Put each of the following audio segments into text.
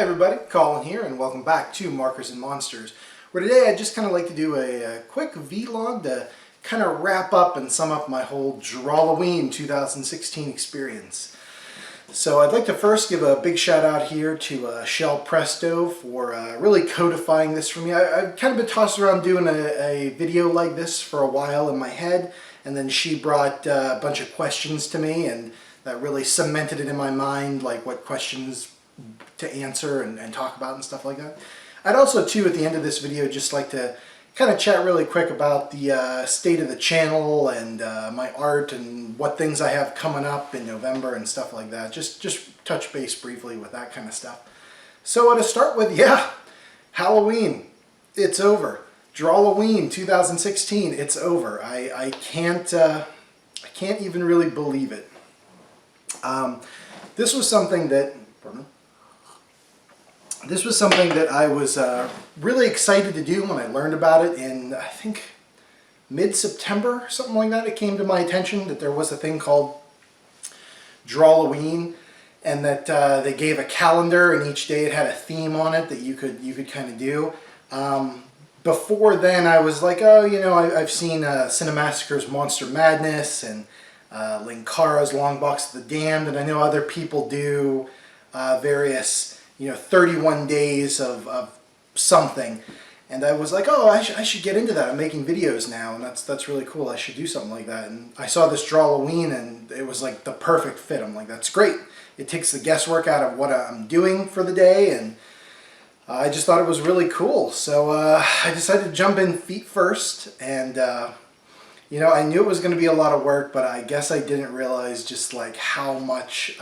everybody, Colin here, and welcome back to Markers and Monsters, where today I'd just kind of like to do a quick vlog to kind of wrap up and sum up my whole Drawlloween 2016 experience. So I'd like to first give a big shout out here to Shell Presto for really codifying this for me. I've kind of been tossed around doing a video like this for a while in my head, and then she brought a bunch of questions to me, and that really cemented it in my mind, like what questions to answer and talk about and stuff like that. I'd also too at the end of this video just like to kind of chat really quick about the state of the channel and my art and what things I have coming up in November and stuff like that. Just touch base briefly with that kind of stuff. So to start with, yeah, Halloween, it's over. Drawlloween 2016, it's over. I can't even really believe it. This was something that I was really excited to do when I learned about it in, I think, mid-September, something like that. It came to my attention that there was a thing called Drawlloween, and that they gave a calendar, and each day it had a theme on it that you could kind of do. Before then, I was like, oh, you know, I've seen Cinemassacre's Monster Madness and Linkara's Long Box of the Damned, and I know other people do various, 31 days of something, and I was like, oh, I should get into that. I'm making videos now, and that's really cool. I should do something like that. And I saw this Drawlloween, and it was like the perfect fit. I'm like, that's great. It takes the guesswork out of what I'm doing for the day, and I just thought it was really cool. So I decided to jump in feet first, and I knew it was going to be a lot of work, but I guess I didn't realize just like how much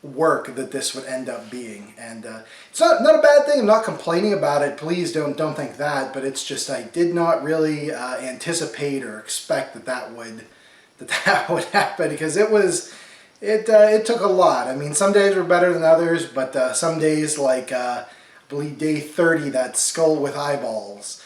work that this would end up being. And it's not a bad thing. I'm not complaining about it. Please don't think that. But it's just I did not really anticipate or expect that would happen, because it took a lot. I mean, some days were better than others, but some days, like I believe day 30, that skull with eyeballs.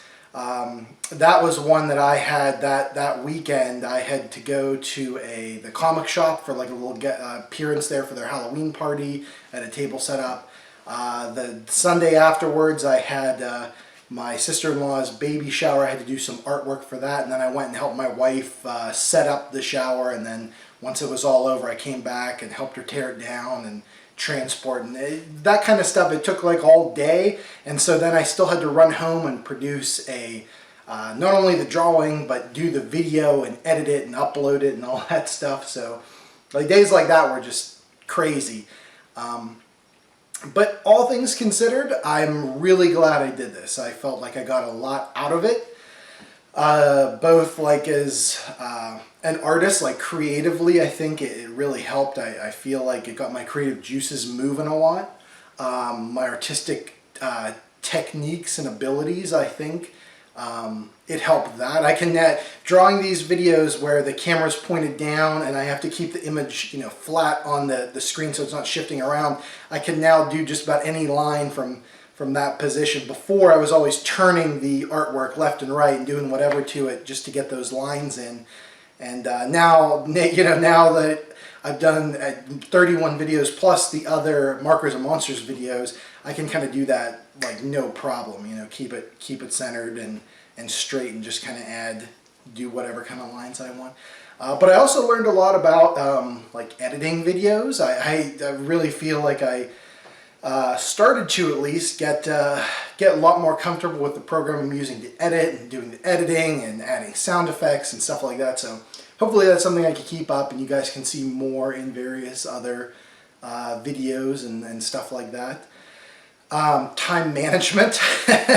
That was one that I had that weekend. I had to go to the comic shop for like a little appearance there for their Halloween party. I had a table set up. The Sunday afterwards, I had my sister-in-law's baby shower. I had to do some artwork for that, and then I went and helped my wife set up the shower, and then once it was all over, I came back and helped her tear it down and transport and that kind of stuff. It took like all day, and so then I still had to run home and produce not only the drawing, but do the video and edit it and upload it and all that stuff. So like days like that were just crazy. But all things considered, I'm really glad I did this. I felt like I got a lot out of it, both like as an artist, like creatively. I think it really helped. I feel like it got my creative juices moving a lot. My artistic techniques and abilities, I think it helped that. I can drawing these videos where the camera's pointed down and I have to keep the image flat on the screen so it's not shifting around. I can now do just about any line from that position. Before, I was always turning the artwork left and right and doing whatever to it just to get those lines in. And now that I've done 31 videos plus the other Markers and Monsters videos, I can kind of do that like no problem. Keep it centered and straight, and just kind of do whatever kind of lines I want. But I also learned a lot about like editing videos. I really feel like I started to at least get a lot more comfortable with the program I'm using to edit, and doing the editing and adding sound effects and stuff like that. So hopefully that's something I can keep up, and you guys can see more in various other videos and stuff like that. Time management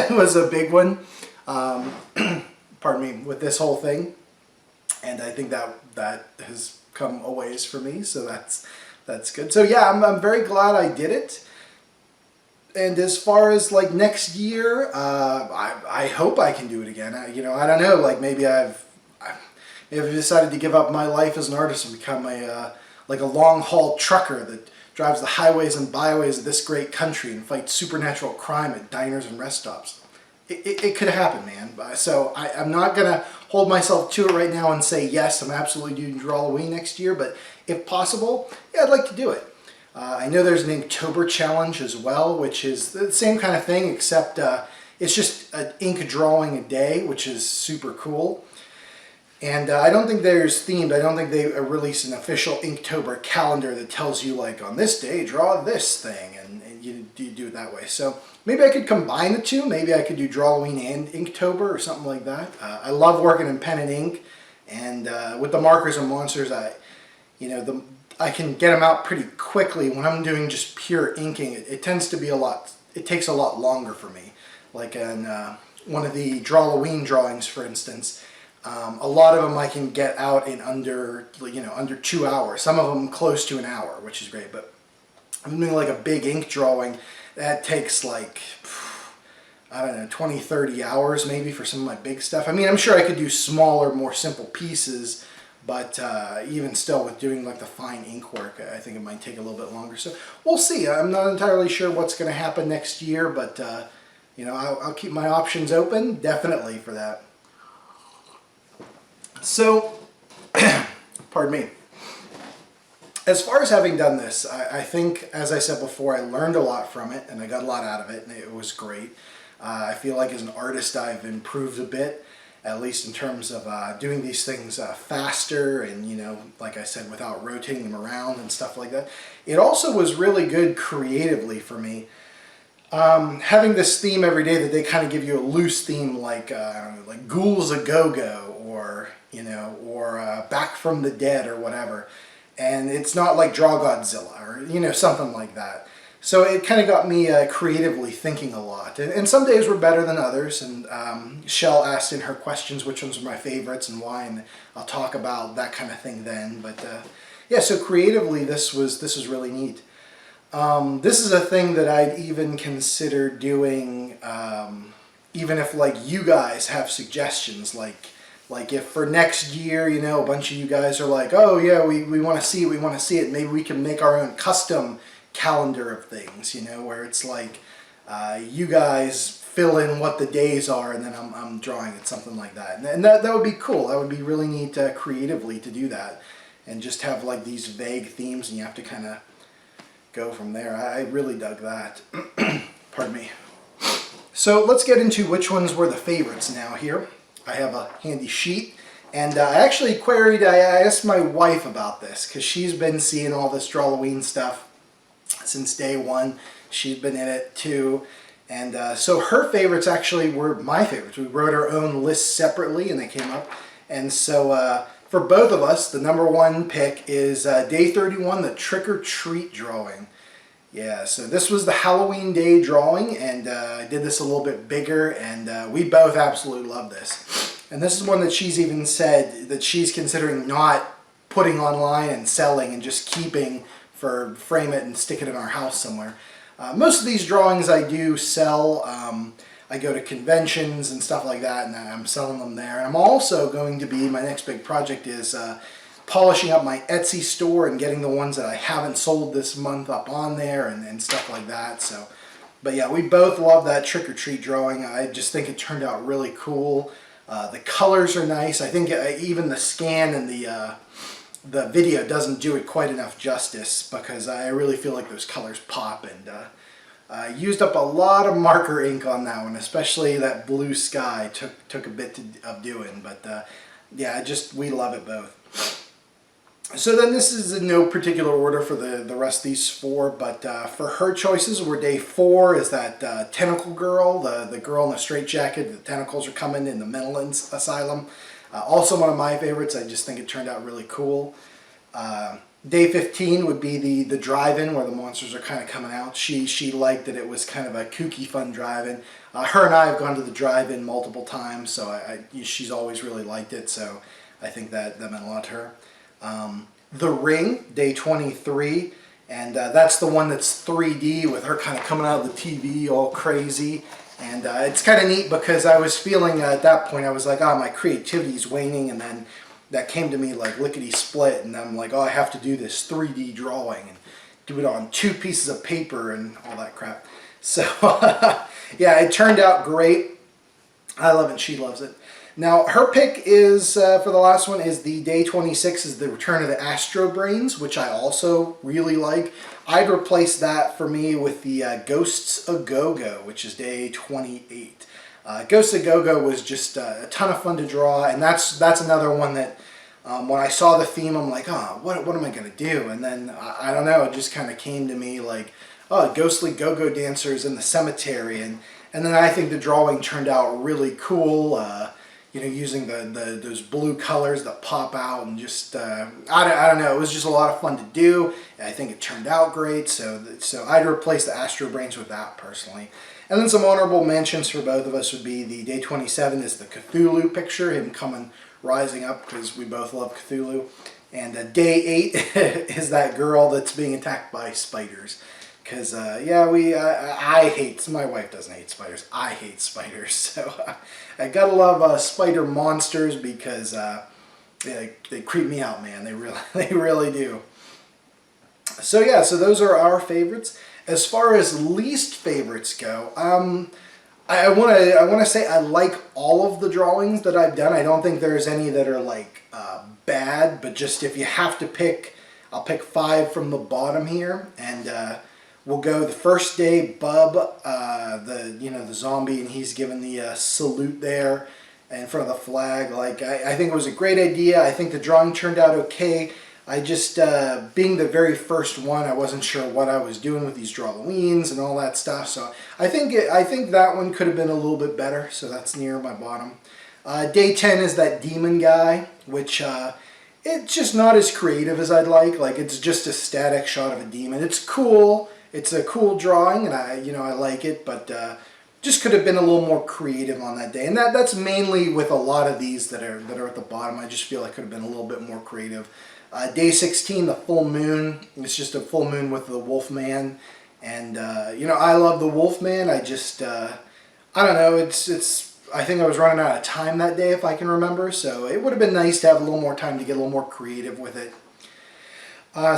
was a big one, pardon me, with this whole thing, and I think that has come a ways for me, so that's good. So yeah, I'm very glad I did it. And as far as like next year, I hope I can do it again. I don't know, like maybe I've decided to give up my life as an artist and become like a long-haul trucker that drives the highways and byways of this great country and fights supernatural crime at diners and rest stops. It could happen, man. So I'm not going to hold myself to it right now and say, yes, I'm absolutely doing Drawlloween next year, but if possible, yeah, I'd like to do it. I know there's an Inktober challenge as well, which is the same kind of thing, except it's just an ink drawing a day, which is super cool. And I don't think there's themed. I don't think they release an official Inktober calendar that tells you, like, on this day, draw this thing, and you do it that way. So maybe I could combine the two. Maybe I could do Drawlloween and Inktober or something like that. I love working in pen and ink, and with the markers and monsters, I can get them out pretty quickly. When I'm doing just pure inking, it tends to be it takes a lot longer for me. Like in one of the Drawlloween drawings, for instance, a lot of them I can get out in under 2 hours. Some of them close to an hour, which is great. But I'm doing like a big ink drawing that takes like, I don't know, 20, 30 hours maybe for some of my big stuff. I mean, I'm sure I could do smaller, more simple pieces, but even still, with doing like the fine ink work, I think it might take a little bit longer. So we'll see. I'm not entirely sure what's going to happen next year, but I'll keep my options open, definitely, for that. So, pardon me. As far as having done this, I think, as I said before, I learned a lot from it, and I got a lot out of it, and it was great. I feel like as an artist I've improved a bit, at least in terms of doing these things faster and, like I said, without rotating them around and stuff like that. It also was really good creatively for me. Having this theme every day that they kind of give you a loose theme like like Ghouls A Go-Go or Back from the Dead or whatever. And it's not like Draw Godzilla or, something like that. So it kind of got me creatively thinking a lot. And some days were better than others. And Shell asked in her questions which ones were my favorites and why. And I'll talk about that kind of thing then. But yeah, so creatively this was really neat. This is a thing that I'd even consider doing, even if like you guys have suggestions, like if for next year, a bunch of you guys are like, oh yeah, we want to see it, maybe we can make our own custom calendar of things, where it's like you guys fill in what the days are and then I'm drawing it, something like that. And that would be cool. That would be really neat creatively to do that and just have like these vague themes and you have to kind of go from there. I really dug that. Pardon me. So let's get into which ones were the favorites now here. I have a handy sheet, and I actually I asked my wife about this because she's been seeing all this Drawlloween stuff since day one. She's been in it too, and so her favorites actually were my favorites. We wrote our own list separately and they came up, and so for both of us, the #1 pick is day 31, the Trick or Treat drawing. Yeah, so this was the Halloween day drawing, and I did this a little bit bigger, and we both absolutely love this. And this is one that she's even said that she's considering not putting online and selling and just keeping frame it and stick it in our house somewhere. Most of these drawings I do sell. I go to conventions and stuff like that, and I'm selling them there. And I'm also going to be, my next big project is polishing up my Etsy store and getting the ones that I haven't sold this month up on there and stuff like that. So, but yeah, we both love that Trick or Treat drawing. I just think it turned out really cool. The colors are nice. I think even the scan and the video doesn't do it quite enough justice because I really feel like those colors pop, and I used up a lot of marker ink on that one, especially that blue sky took a bit of doing, but yeah, we love it both. So then this is in no particular order for the rest of these four, but for her choices were day 4 is that Tentacle Girl, the girl in the straitjacket, the tentacles are coming in the mental asylum. Also one of my favorites. I just think it turned out really cool. Day 15 would be the drive-in where the monsters are kind of coming out. She liked that it was kind of a kooky, fun drive-in. Her and I have gone to the drive-in multiple times, so she's always really liked it, so I think that meant a lot to her. The Ring, day 23, and that's the one that's 3D with her kind of coming out of the TV all crazy. And it's kind of neat because I was feeling at that point, I was like, oh, my creativity's waning, and then that came to me like lickety-split, and I'm like, oh, I have to do this 3D drawing and do it on 2 pieces of paper and all that crap. So, yeah, it turned out great. I love it. She loves it. Now, her pick is, for the last one, is the Day 26 is the Return of the Astro Brains, which I also really like. I'd replace that for me with the Ghosts A Go-Go, which is Day 28. Ghosts A Go-Go was just a ton of fun to draw, and that's another one that when I saw the theme, I'm like, oh, what am I going to do? And then, I don't know, it just kind of came to me like, oh, ghostly go-go dancers in the cemetery. And then I think the drawing turned out really cool, using those blue colors that pop out and just, I don't know, it was just a lot of fun to do. I think it turned out great, so I'd replace the Astro Brains with that personally. And then some honorable mentions for both of us would be the Day 27 is the Cthulhu picture, him rising up because we both love Cthulhu. And Day 8 is that girl that's being attacked by spiders. Because, I hate, my wife doesn't hate spiders, I hate spiders. So I gotta love spider monsters because they creep me out, man. They really do. So yeah, so those are our favorites. As far as least favorites go, I want to say I like all of the drawings that I've done. I don't think there's any that are like bad, but just if you have to pick, I'll pick 5 from the bottom here, and we'll go the first day. Bub, the zombie, and he's given the salute there in front of the flag. Like I think it was a great idea. I think the drawing turned out okay. I just, being the very first one, I wasn't sure what I was doing with these Drawlloweens and all that stuff. So I think that one could have been a little bit better. So that's near my bottom. Day 10 is that demon guy, which it's just not as creative as I'd like. Like it's just a static shot of a demon. It's cool. It's a cool drawing, and I like it, but just could have been a little more creative on that day. And that's mainly with a lot of these that are at the bottom. I just feel I could have been a little bit more creative. Day 16, the full moon. It's just a full moon with the Wolfman, and I love the Wolfman. I just I don't know. It's. I think I was running out of time that day, if I can remember. So it would have been nice to have a little more time to get a little more creative with it.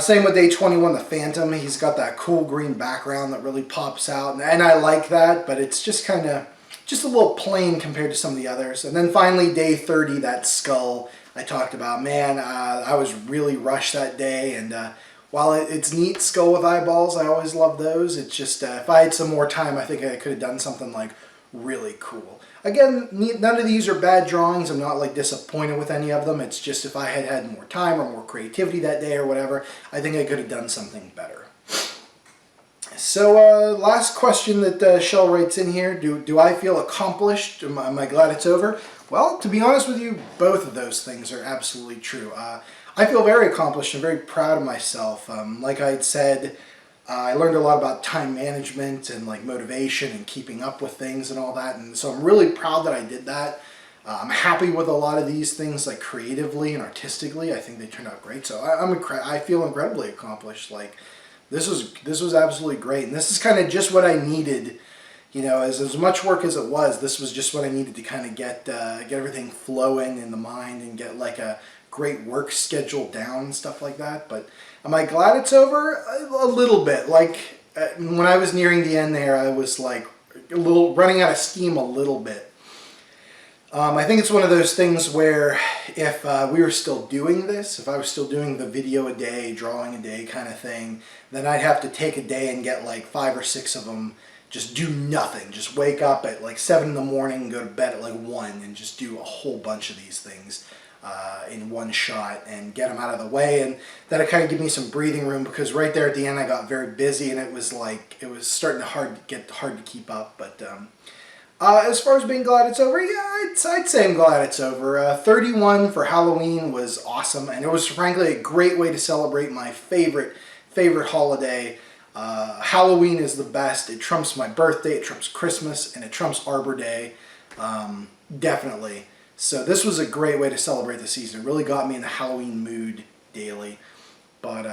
Same with Day 21, the Phantom. He's got that cool green background that really pops out, and I like that, but it's just kind of just a little plain compared to some of the others. And then finally, Day 30, that skull I talked about. Man, I was really rushed that day, and while it's neat, skull with eyeballs, I always love those. It's just, if I had some more time, I think I could have done something like really cool. Again, none of these are bad drawings. I'm not like disappointed with any of them. It's just if I had had more time or more creativity that day or whatever, I think I could have done something better. So last question that Shell writes in here, do I feel accomplished? Am I glad it's over? Well, to be honest with you, both of those things are absolutely true. I feel very accomplished and very proud of myself. Like I had said, I learned a lot about time management and like motivation and keeping up with things and all that, and so I'm really proud that I did that. I'm happy with a lot of these things, like creatively and artistically. I think they turned out great. So I feel incredibly accomplished. Like this was absolutely great, and this is kind of just what I needed. As much work as it was, this was just what I needed to kind of get everything flowing in the mind and get like a great work schedule down and stuff like that. But am I glad it's over? A little bit. Like when I was nearing the end there, I was like a little running out of steam a little bit. I think it's one of those things where if we were still doing this, if I was still doing the video a day, drawing a day kind of thing, then I'd have to take a day and get like 5 or 6 of them. Just do nothing. Just wake up at like 7 in the morning and go to bed at like 1 and just do a whole bunch of these things in one shot and get them out of the way. And that'll kind of give me some breathing room, because right there at the end I got very busy and it was starting to get hard to keep up. But as far as being glad it's over, yeah, I'd say I'm glad it's over. 31 for Halloween was awesome, and it was frankly a great way to celebrate my favorite holiday. Halloween is the best. It trumps my birthday, it trumps Christmas, and it trumps Arbor Day. Definitely. So this was a great way to celebrate the season. It really got me in the Halloween mood daily. But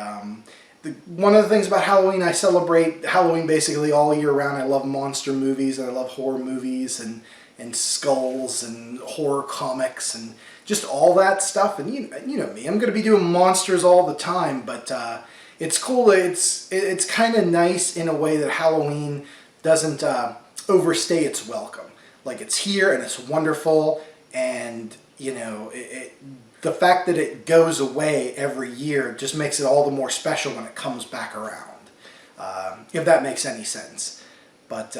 one of the things about Halloween, I celebrate Halloween basically all year round. I love monster movies, and I love horror movies, and skulls, and horror comics, and just all that stuff. And you know me, I'm going to be doing monsters all the time, but it's cool. It's kind of nice in a way that Halloween doesn't overstay its welcome. Like, it's here and it's wonderful, and the fact that it goes away every year just makes it all the more special when it comes back around. If that makes any sense. But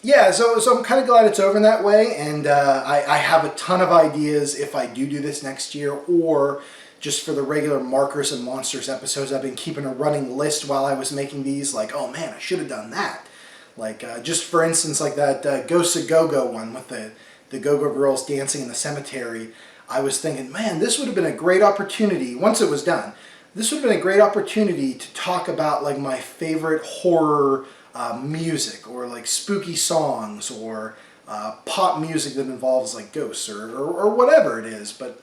yeah, so I'm kind of glad it's over in that way, and I have a ton of ideas if I do this next year, or just for the regular Markers and Monsters episodes. I've been keeping a running list while I was making these, like, oh man, I should have done that. Like, just for instance, like that Ghosts of Go-Go one with the Go-Go Girls dancing in the cemetery. I was thinking, man, this would have been a great opportunity, once it was done, this would have been a great opportunity to talk about like my favorite horror music, or like spooky songs, or pop music that involves like ghosts, or whatever it is. But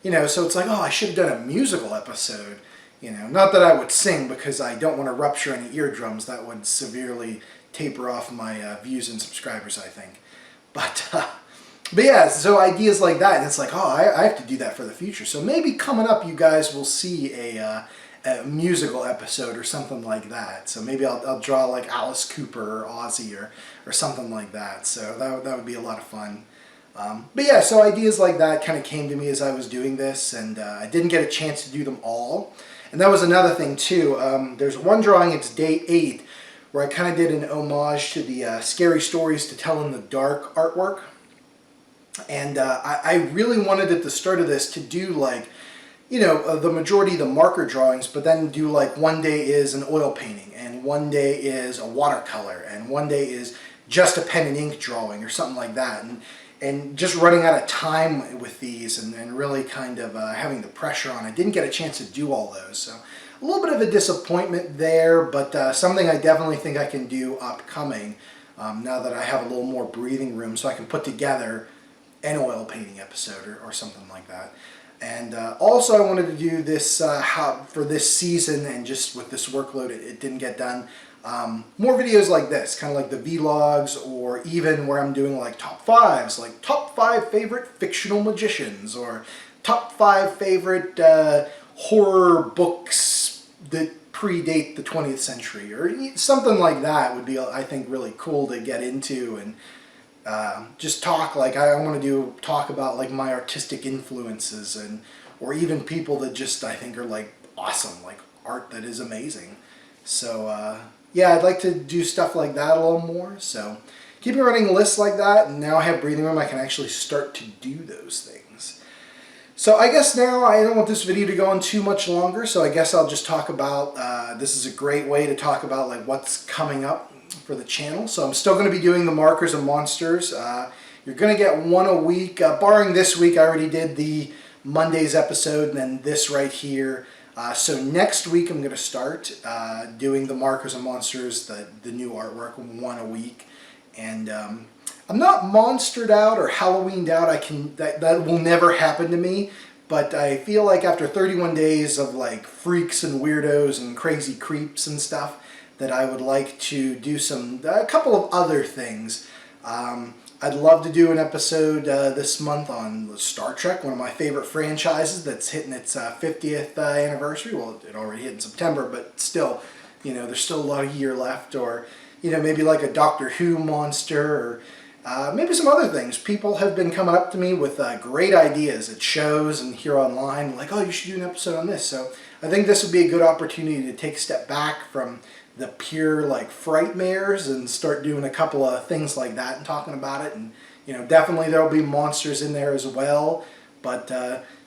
so it's like, oh, I should have done a musical episode. Not that I would sing, because I don't want to rupture any eardrums. That would severely taper off my views and subscribers, I think. But yeah, so ideas like that, and it's like, oh, I have to do that for the future. So maybe coming up, you guys will see a musical episode or something like that. So maybe I'll draw like Alice Cooper or Ozzy or something like that. So that would be a lot of fun. But yeah, so ideas like that kind of came to me as I was doing this, and I didn't get a chance to do them all. And that was another thing too. There's one drawing, it's day 8, where I kind of did an homage to the Scary Stories to Tell in the Dark artwork. And I really wanted at the start of this to do like, the majority of the marker drawings, but then do like one day is an oil painting, and one day is a watercolor, and one day is just a pen and ink drawing, or something like that. And just running out of time with these, and really kind of having the pressure on. I didn't get a chance to do all those, so a little bit of a disappointment there, but something I definitely think I can do upcoming, now that I have a little more breathing room, so I can put together an oil painting episode or something like that. And also I wanted to do this for this season, and just with this workload it didn't get done. More videos like this, kind of like the vlogs, or even where I'm doing like top 5s, like top 5 favorite fictional magicians, or top 5 favorite horror books that predate the 20th century, or something like that would be, I think, really cool to get into, and just talk, like I want to talk about like my artistic influences, or even people that just I think are like awesome, like art that is amazing. So yeah, I'd like to do stuff like that a little more. So keeping running lists like that, and now I have breathing room, I can actually start to do those things. So I guess now I don't want this video to go on too much longer, so I guess I'll just talk about, this is a great way to talk about like what's coming up for the channel. So I'm still going to be doing the Markers and Monsters. You're going to get one a week, barring this week. I already did the Monday's episode, and then this right here. So next week I'm going to start doing the Markers and Monsters, the new artwork, one a week. And I'm not monstered out or Halloweened out. That will never happen to me. But I feel like after 31 days of like freaks and weirdos and crazy creeps and stuff, that I would like to do a couple of other things. I'd love to do an episode this month on Star Trek, one of my favorite franchises that's hitting its 50th anniversary. Well, it already hit in September, but still, there's still a lot of year left. Or, maybe like a Doctor Who monster, or maybe some other things. People have been coming up to me with great ideas at shows and here online, like, oh, you should do an episode on this. So I think this would be a good opportunity to take a step back from the pure like frightmares and start doing a couple of things like that and talking about it. And definitely there'll be monsters in there as well, but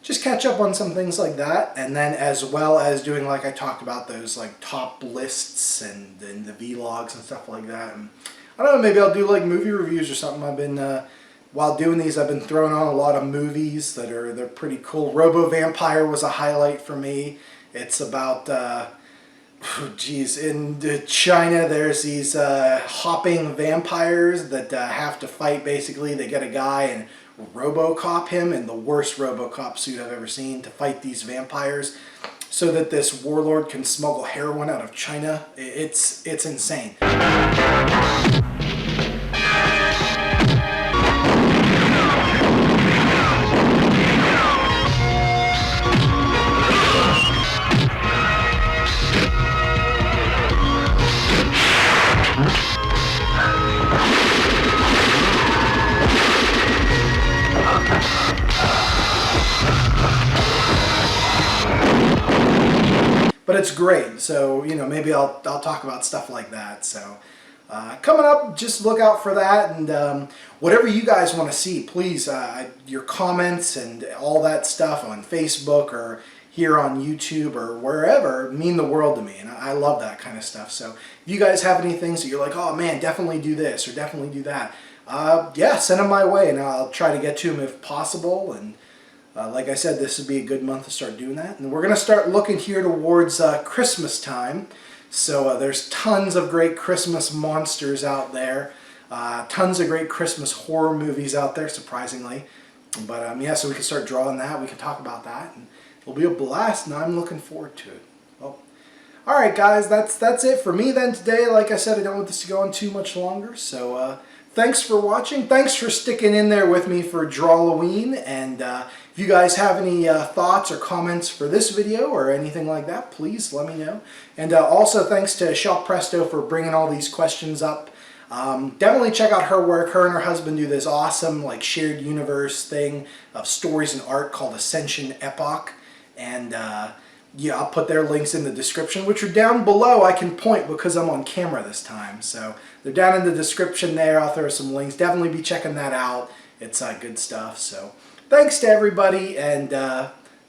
just catch up on some things like that, and then as well as doing, like I talked about, those like top lists and the vlogs and stuff like that. And I don't know, maybe I'll do like movie reviews or something. I've been while doing these, I've been throwing on a lot of movies they're pretty cool. Robo Vampire was a highlight for me. It's about in China there's these hopping vampires that have to fight. Basically, they get a guy and RoboCop him in the worst RoboCop suit I've ever seen to fight these vampires, so that this warlord can smuggle heroin out of China. It's insane. but it's great. So, you know, maybe I'll talk about stuff like that. So coming up, just look out for that, and whatever you guys want to see, please, your comments and all that stuff on Facebook or here on YouTube or wherever mean the world to me, and I love that kind of stuff. So if you guys have any things that you're like, oh man, definitely do this or definitely do that, yeah, send them my way, and I'll try to get to them if possible. And like I said, this would be a good month to start doing that. And we're going to start looking here towards Christmas time. So there's tons of great Christmas monsters out there. Tons of great Christmas horror movies out there, surprisingly. But yeah, so we can start drawing that. We can talk about that. And it'll be a blast, and I'm looking forward to it. Well, all right, guys, that's it for me then today. Like I said, I don't want this to go on too much longer. So thanks for watching. Thanks for sticking in there with me for Drawlloween. And if you guys have any thoughts or comments for this video or anything like that, please let me know. And also thanks to Shell Presto for bringing all these questions up. Definitely check out her work. Her and her husband do this awesome like shared universe thing of stories and art called Ascension Epoch. And yeah, I'll put their links in the description, which are down below. I can point because I'm on camera this time. So they're down in the description there. I'll throw some links. Definitely be checking that out. It's good stuff. So thanks to everybody, and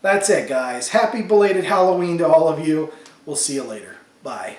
that's it, guys. Happy belated Halloween to all of you. We'll see you later. Bye.